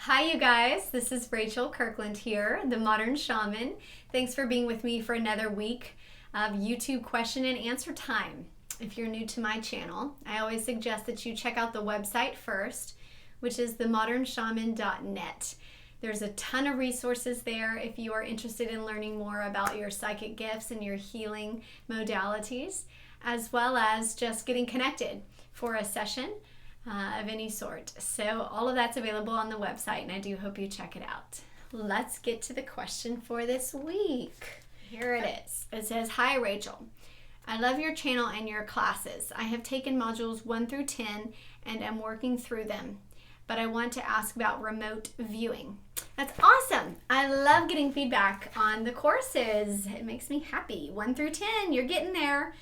Hi, you guys. This is Rachel Kirkland here, the Modern Shaman. Thanks for being with me for another week of YouTube question and answer time. If you're new to my channel, I always suggest that you check out the website first, which is themodernshaman.net. There's a ton of resources there if you are interested in learning more about your psychic gifts and your healing modalities, as well as just getting connected for a session of any sort. So all of that's available on the website, and I do hope you check it out. Let's get to the question for this week. Here it is. It says, "Hi Rachel, I love your channel and your classes. I have taken modules 1 through 10 and am working through them, but I want to ask about remote viewing." That's awesome. I love getting feedback on the courses. It makes me happy. 1 through 10, you're getting there.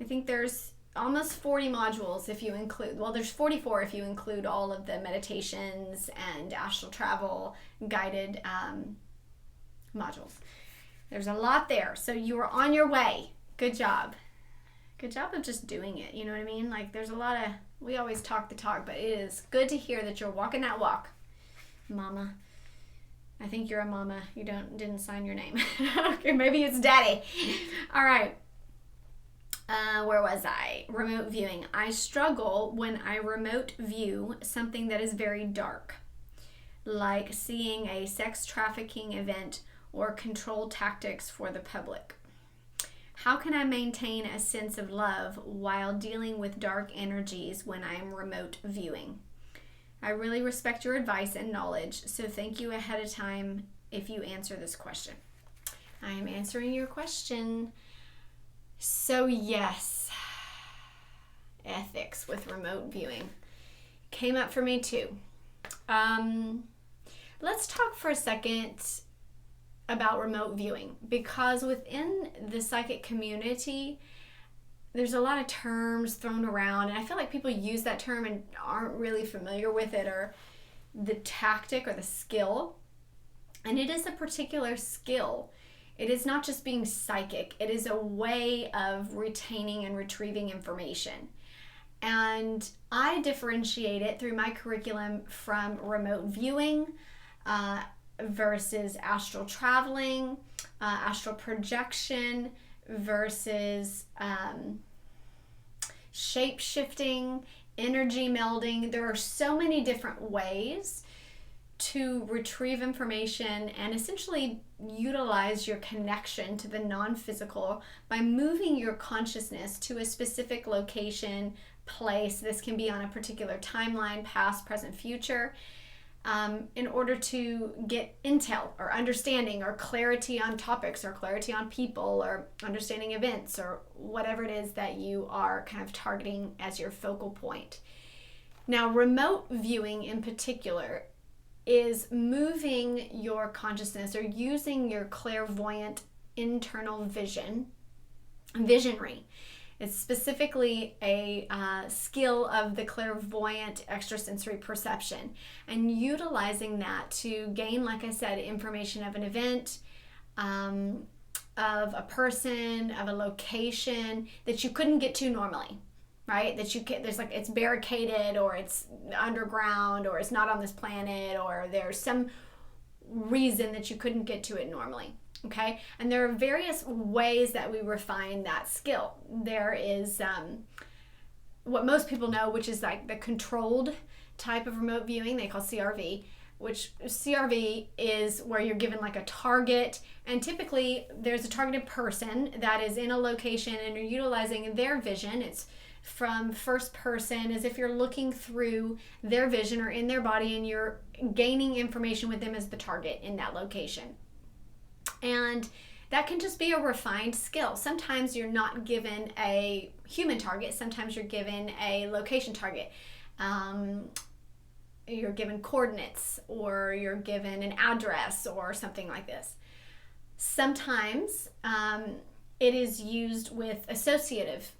I think there's almost 40 modules if you include, well, there's 44 if you include all of the meditations and astral travel guided modules. There's a lot there. So you are on your way. Good job. Good job of just doing it. You know what I mean? Like there's a lot of, we always talk the talk, but it is good to hear that you're walking that walk. Mama. I think you're a mama. You didn't sign your name. Okay, maybe it's daddy. All right. Where was I? Remote viewing. I struggle when I remote view something that is very dark, like seeing a sex trafficking event or control tactics for the public. How can I maintain a sense of love while dealing with dark energies when I am remote viewing? I really respect your advice and knowledge, so thank you ahead of time if you answer this question. I am answering your question. So yes, ethics with remote viewing came up for me too. Let's talk for a second about remote viewing, because within the psychic community, there's a lot of terms thrown around, and I feel like people use that term and aren't really familiar with it or the tactic or the skill. And it is a particular skill. It is not just being psychic. It is a way of retaining and retrieving information. And I differentiate it through my curriculum from remote viewing versus astral traveling, astral projection versus shape-shifting, energy melding. There are so many different ways to retrieve information and essentially utilize your connection to the non-physical by moving your consciousness to a specific location, place. This can be on a particular timeline, past, present, future, in order to get intel or understanding or clarity on topics or clarity on people or understanding events or whatever it is that you are kind of targeting as your focal point. Now, remote viewing in particular is moving your consciousness or using your clairvoyant internal visionary. It's specifically a skill of the clairvoyant extrasensory perception, and utilizing that to gain, like I said, information of an event, of a person, of a location that you couldn't get to normally. Right? That you can, there's like, it's barricaded or it's underground or it's not on this planet or there's some reason that you couldn't get to it normally. Okay? And there are various ways that we refine that skill. There is what most people know, which is like the controlled type of remote viewing they call CRV, which CRV is where you're given like a target, and typically there's a targeted person that is in a location and you're utilizing their vision. It's from first person, as if you're looking through their vision or in their body, and you're gaining information with them as the target in that location. And that can just be a refined skill. Sometimes you're not given a human target. Sometimes you're given a location target. You're given coordinates, or you're given an address or something like this. Sometimes it is used with associative,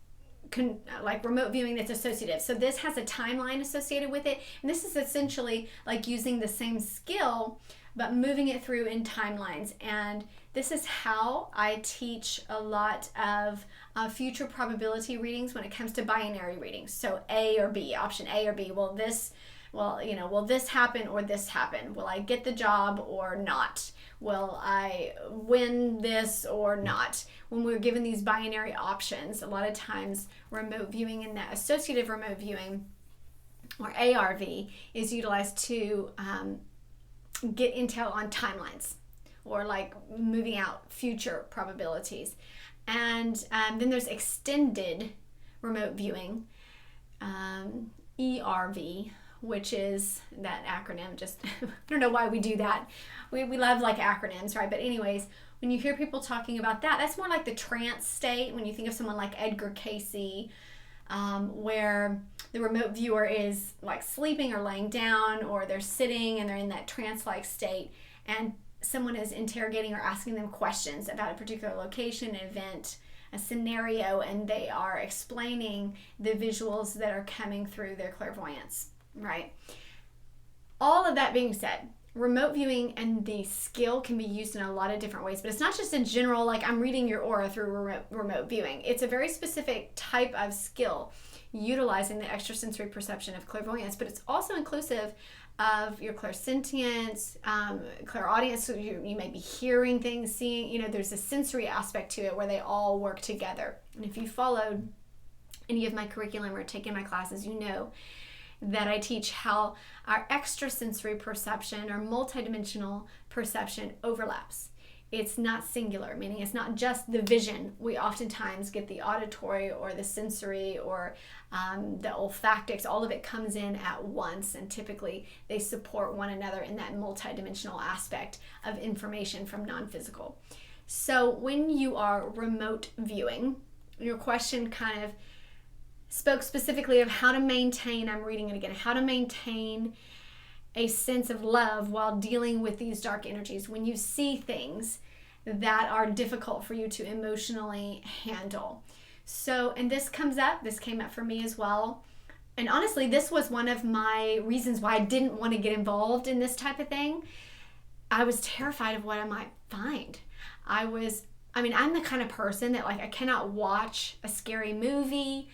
like remote viewing that's associative. So this has a timeline associated with it, and this is essentially like using the same skill but moving it through in timelines. And this is how I teach a lot of future probability readings when it comes to binary readings. So A or B, option A or B. Well, this Well, will this happen or this happen? Will I get the job or not? Will I win this or not? When we're given these binary options, a lot of times remote viewing and that associative remote viewing, or ARV, is utilized to get intel on timelines, or like moving out future probabilities. And then there's extended remote viewing, ERV, which is that acronym. Just I don't know why we do that. We love like acronyms, right? But anyways, when you hear people talking about that, that's more like the trance state. When you think of someone like Edgar Cayce, where the remote viewer is like sleeping or laying down, or they're sitting and they're in that trance-like state, and someone is interrogating or asking them questions about a particular location, an event, a scenario, and they are explaining the visuals that are coming through their clairvoyance, right? All of that being said, remote viewing and the skill can be used in a lot of different ways, but it's not just in general, like I'm reading your aura through remote viewing. It's a very specific type of skill utilizing the extrasensory perception of clairvoyance, but it's also inclusive of your clairsentience, clairaudience, so you may be hearing things, seeing, there's a sensory aspect to it where they all work together. And if you followed any of my curriculum or taken my classes, you know that I teach how our extrasensory perception or multidimensional perception overlaps. It's not singular, meaning it's not just the vision. We oftentimes get the auditory or the sensory or the olfactics. All of it comes in at once, and typically they support one another in that multidimensional aspect of information from non-physical. So when you are remote viewing, your question kind of spoke specifically of how to maintain, I'm reading it again, how to maintain a sense of love while dealing with these dark energies when you see things that are difficult for you to emotionally handle. So, and this came up for me as well. And honestly, this was one of my reasons why I didn't want to get involved in this type of thing. I was terrified of what I might find. I'm the kind of person that I cannot watch a scary movie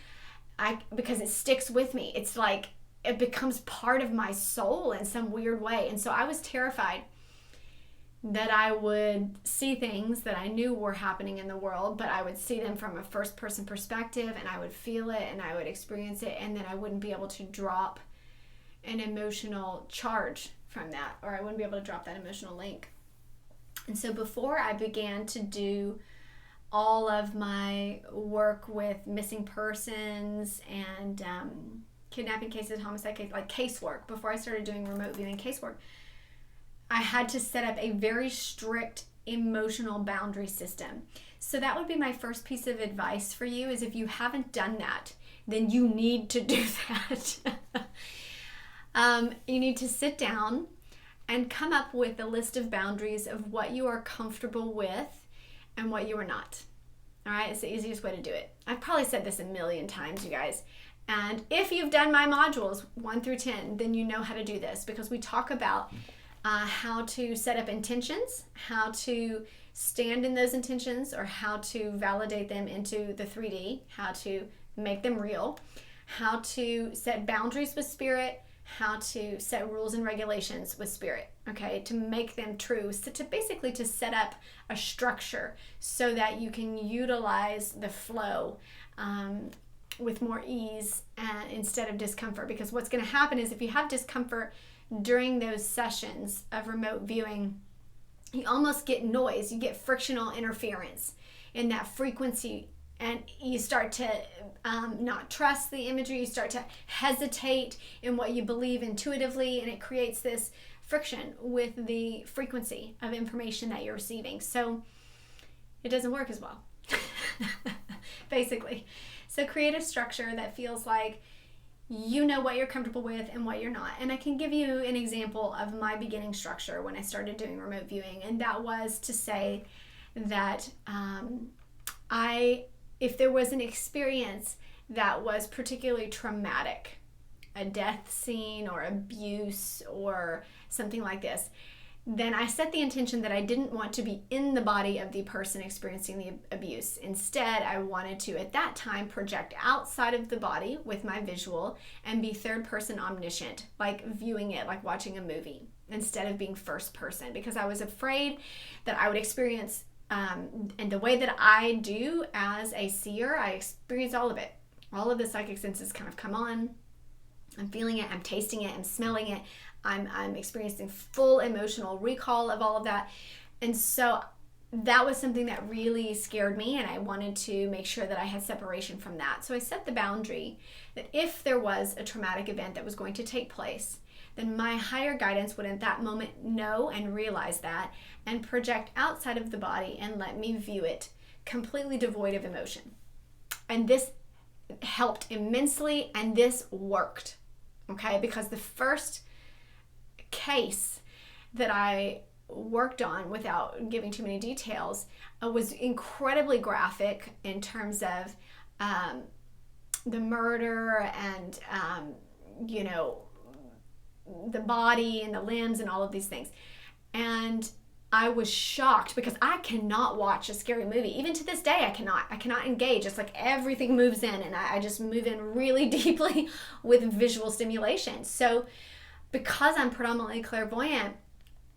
because it sticks with me. It's like it becomes part of my soul in some weird way. And so I was terrified that I would see things that I knew were happening in the world, but I would see them from a first person perspective, and I would feel it and I would experience it, and then I wouldn't be able to drop an emotional charge from that, or I wouldn't be able to drop that emotional link. And so before I began to do all of my work with missing persons and kidnapping cases, homicide cases, like casework, before I started doing remote viewing casework, I had to set up a very strict emotional boundary system. So that would be my first piece of advice for you, is if you haven't done that, then you need to do that. You need to sit down and come up with a list of boundaries of what you are comfortable with and what you are not. All right, it's the easiest way to do it. I've probably said this a million times, you guys. And if you've done my modules 1 through 10, then you know how to do this, because we talk about how to set up intentions, how to stand in those intentions, or how to validate them into the 3D, how to make them real, how to set boundaries with spirit, how to set rules and regulations with spirit, okay, to make them true, so to set up a structure so that you can utilize the flow with more ease instead of discomfort. Because what's going to happen is if you have discomfort during those sessions of remote viewing, you almost get noise, you get frictional interference in that frequency, and you start to not trust the imagery, you start to hesitate in what you believe intuitively, and it creates this friction with the frequency of information that you're receiving. So it doesn't work as well, basically. So create a structure that feels like you know what you're comfortable with and what you're not. And I can give you an example of my beginning structure when I started doing remote viewing, and that was to say that if there was an experience that was particularly traumatic, a death scene or abuse or something like this, then I set the intention that I didn't want to be in the body of the person experiencing the abuse. Instead, I wanted to, at that time, project outside of the body with my visual and be third person omniscient, like viewing it like watching a movie, instead of being first person, because I was afraid that I would experience, and the way that I do as a seer, I experience all of it. All of the psychic senses kind of come on. I'm feeling it, I'm tasting it, I'm smelling it. I'm experiencing full emotional recall of all of that. And so that was something that really scared me, and I wanted to make sure that I had separation from that. So I set the boundary that if there was a traumatic event that was going to take place, then my higher guidance would at that moment know and realize that and project outside of the body and let me view it completely devoid of emotion. And this helped immensely, and this worked, okay? Because the first case that I worked on, without giving too many details, was incredibly graphic in terms of the murder and the body and the limbs and all of these things. And I was shocked because I cannot watch a scary movie. Even to this day, I cannot engage. It's like everything moves in, and I just move in really deeply with visual stimulation. So because I'm predominantly clairvoyant,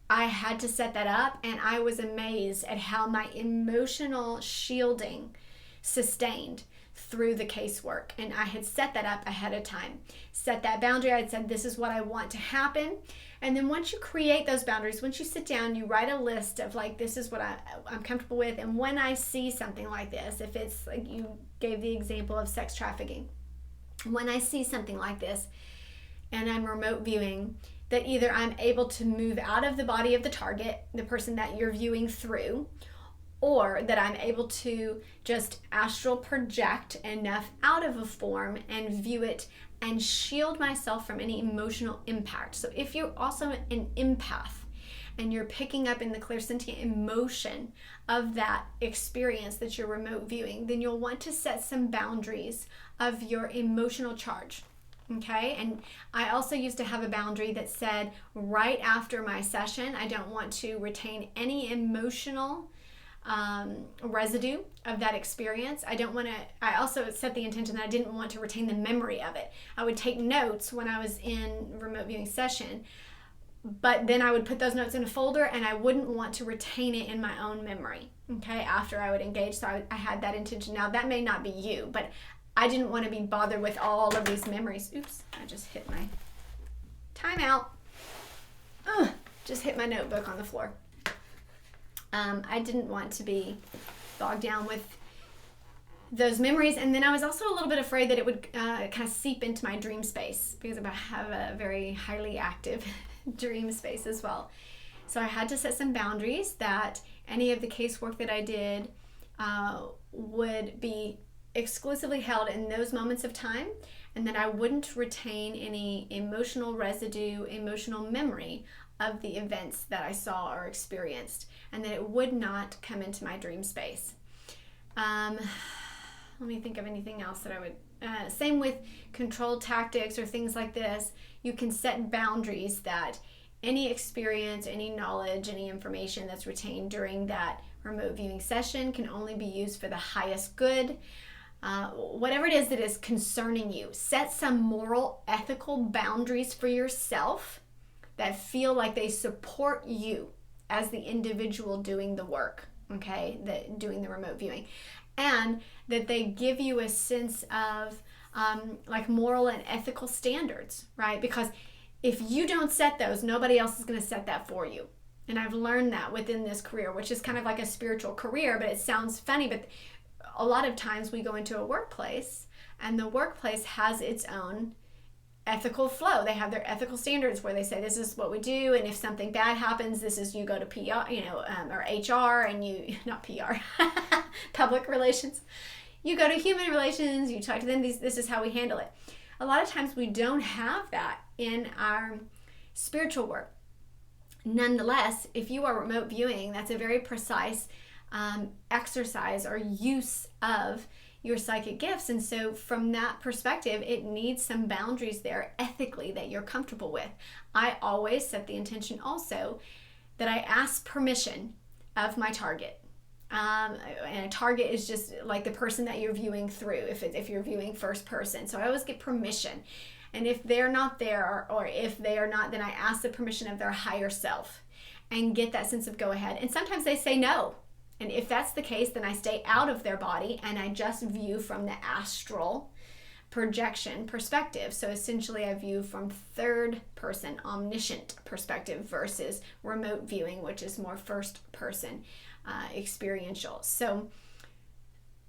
I had to set that up, and I was amazed at how my emotional shielding sustained through the casework. And I had set that up ahead of time, set that boundary. I had said, this is what I want to happen. And then once you create those boundaries, once you sit down, you write a list of like, this is what I'm comfortable with. And when I see something like this, if it's like you gave the example of sex trafficking, when I see something like this and I'm remote viewing, that either I'm able to move out of the body of the target, the person that you're viewing through, or that I'm able to just astral project enough out of a form and view it and shield myself from any emotional impact. So if you're also an empath and you're picking up in the clairsentient emotion of that experience that you're remote viewing, then you'll want to set some boundaries of your emotional charge. Okay, and I also used to have a boundary that said right after my session, I don't want to retain any emotional residue of that experience. I also set the intention that I didn't want to retain the memory of it. I would take notes when I was in remote viewing session, but then I would put those notes in a folder, and I wouldn't want to retain it in my own memory, okay, after I would engage. So I had that intention. Now, that may not be you, but I didn't want to be bothered with all of these memories. Oops, I just hit my timeout. Just hit my notebook on the floor. I didn't want to be bogged down with those memories. And then I was also a little bit afraid that it would kind of seep into my dream space, because I have a very highly active dream space as well. So I had to set some boundaries that any of the casework that I did would be exclusively held in those moments of time, and that I wouldn't retain any emotional residue, emotional memory of the events that I saw or experienced, and that it would not come into my dream space. Let me think of anything else that I would, same with control tactics or things like this. You can set boundaries that any experience, any knowledge, any information that's retained during that remote viewing session can only be used for the highest good. Whatever it is that is concerning you, set some moral, ethical boundaries for yourself that feel like they support you as the individual doing the work, okay, doing the remote viewing, and that they give you a sense of like moral and ethical standards, right? Because if you don't set those, nobody else is going to set that for you. And I've learned that within this career, which is kind of like a spiritual career, but it sounds funny, but a lot of times we go into a workplace and the workplace has its own ethical flow. They have their ethical standards where they say this is what we do, and if something bad happens, this is, you go to PR, or HR, and you, not PR, public relations. You go to human relations, you talk to them, this is how we handle it. A lot of times we don't have that in our spiritual work. Nonetheless, if you are remote viewing, that's a very precise exercise or use of your psychic gifts. And so from that perspective, it needs some boundaries there ethically that you're comfortable with. I always set the intention also that I ask permission of my target. And a target is just like the person that you're viewing through, if you're viewing first person. So I always get permission. And if they're not there, or if they are not, then I ask the permission of their higher self and get that sense of go ahead. And sometimes they say no. And if that's the case, then I stay out of their body and I just view from the astral projection perspective. So essentially I view from third person omniscient perspective versus remote viewing, which is more first person experiential. So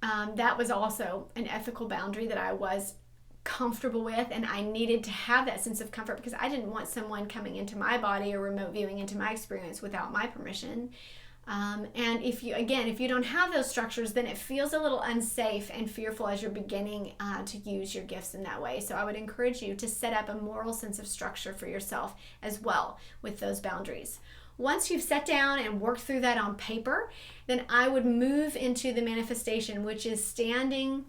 that was also an ethical boundary that I was comfortable with, and I needed to have that sense of comfort because I didn't want someone coming into my body or remote viewing into my experience without my permission. And if you don't have those structures, then it feels a little unsafe and fearful as you're beginning to use your gifts in that way. So I would encourage you to set up a moral sense of structure for yourself as well with those boundaries. Once you've sat down and worked through that on paper, then I would move into the manifestation, which is standing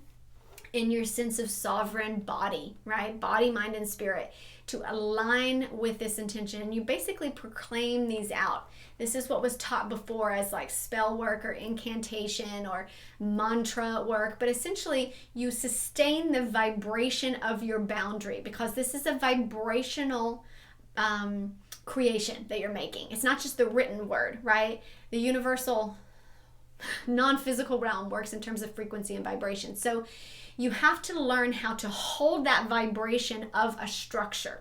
in your sense of sovereign body, right? Body, mind, and spirit, to align with this intention. And you basically proclaim these out. This is what was taught before as like spell work or incantation or mantra work, but essentially you sustain the vibration of your boundary, because this is a vibrational creation that you're making. It's not just the written word, right? The universal non-physical realm works in terms of frequency and vibration. So you have to learn how to hold that vibration of a structure,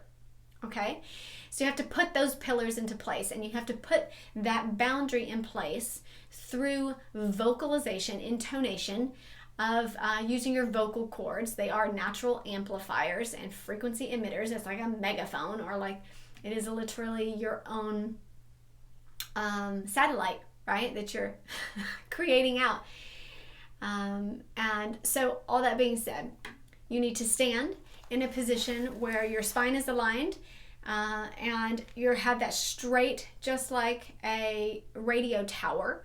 okay? So you have to put those pillars into place, and you have to put that boundary in place through vocalization, intonation of using your vocal cords. They are natural amplifiers and frequency emitters. It's like a megaphone, or like it is literally your own satellite, right, that you're creating out. And so all that being said, you need to stand in a position where your spine is aligned and you have that straight, just like a radio tower,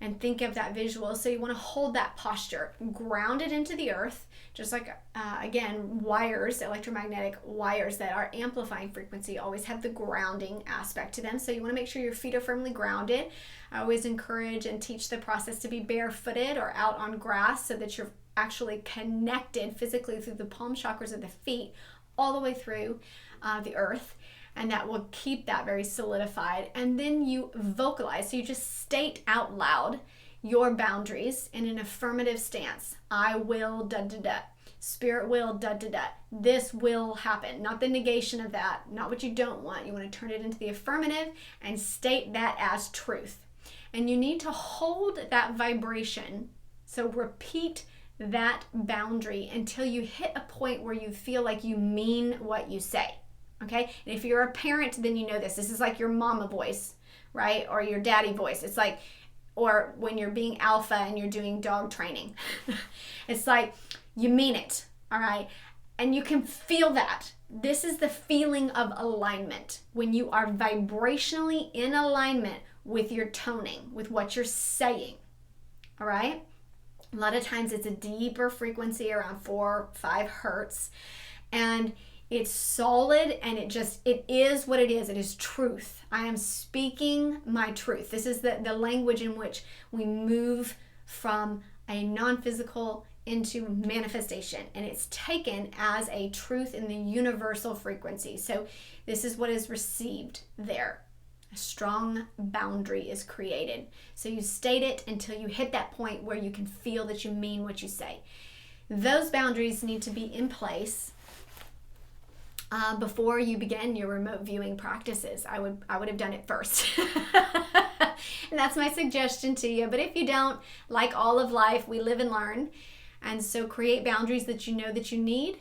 and think of that visual. So you want to hold that posture grounded into the earth, just like, again, wires, electromagnetic wires that are amplifying frequency always have the grounding aspect to them. So you want to make sure your feet are firmly grounded. I always encourage and teach the process to be barefooted or out on grass so that you're actually connected physically through the palm chakras of the feet all the way through the earth. And that will keep that very solidified. And then you vocalize. So you just state out loud your boundaries in an affirmative stance. I will, da da da. Spirit will, da da da. This will happen. Not the negation of that. Not what you don't want. You want to turn it into the affirmative and state that as truth. And you need to hold that vibration. So repeat that boundary until you hit a point where you feel like you mean what you say. Okay, and if you're a parent, then you know this. This is like your mama voice, right? Or your daddy voice. It's like, or when you're being alpha and you're doing dog training. It's like, you mean it, all right? And you can feel that. This is the feeling of alignment. When you are vibrationally in alignment with your toning, with what you're saying, all right? A lot of times it's a deeper frequency around 4 or 5 hertz. And it's solid, and it is what it is. It is truth. I am speaking my truth. This is the language in which we move from a non-physical into manifestation, and it's taken as a truth in the universal frequency. So this is what is received there. A strong boundary is created. So you state it until you hit that point where you can feel that you mean what you say. Those boundaries need to be in place before you begin your remote viewing practices. I would have done it first. And that's my suggestion to you. But if you don't, like all of life, we live and learn. And so create boundaries that you know that you need.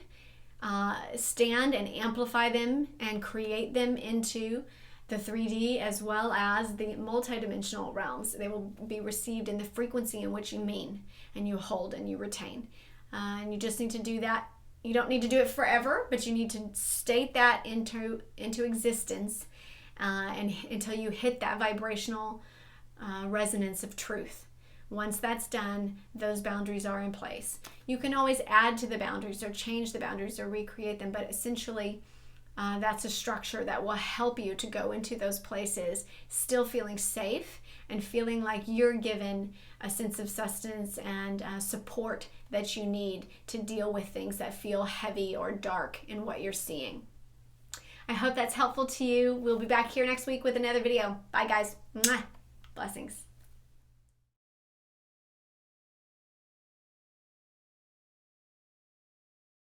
Stand and amplify them and create them into the 3D as well as the multidimensional realms. They will be received in the frequency in which you mean, and you hold and you retain. And you just need to do that. You don't need to do it forever, but you need to state that into existence and until you hit that vibrational resonance of truth. Once that's done, those boundaries are in place. You can always add to the boundaries or change the boundaries or recreate them, but essentially that's a structure that will help you to go into those places still feeling safe and feeling like you're given a sense of sustenance and support that you need to deal with things that feel heavy or dark in what you're seeing. I hope that's helpful to you. We'll be back here next week with another video. Bye, guys. Mwah. Blessings.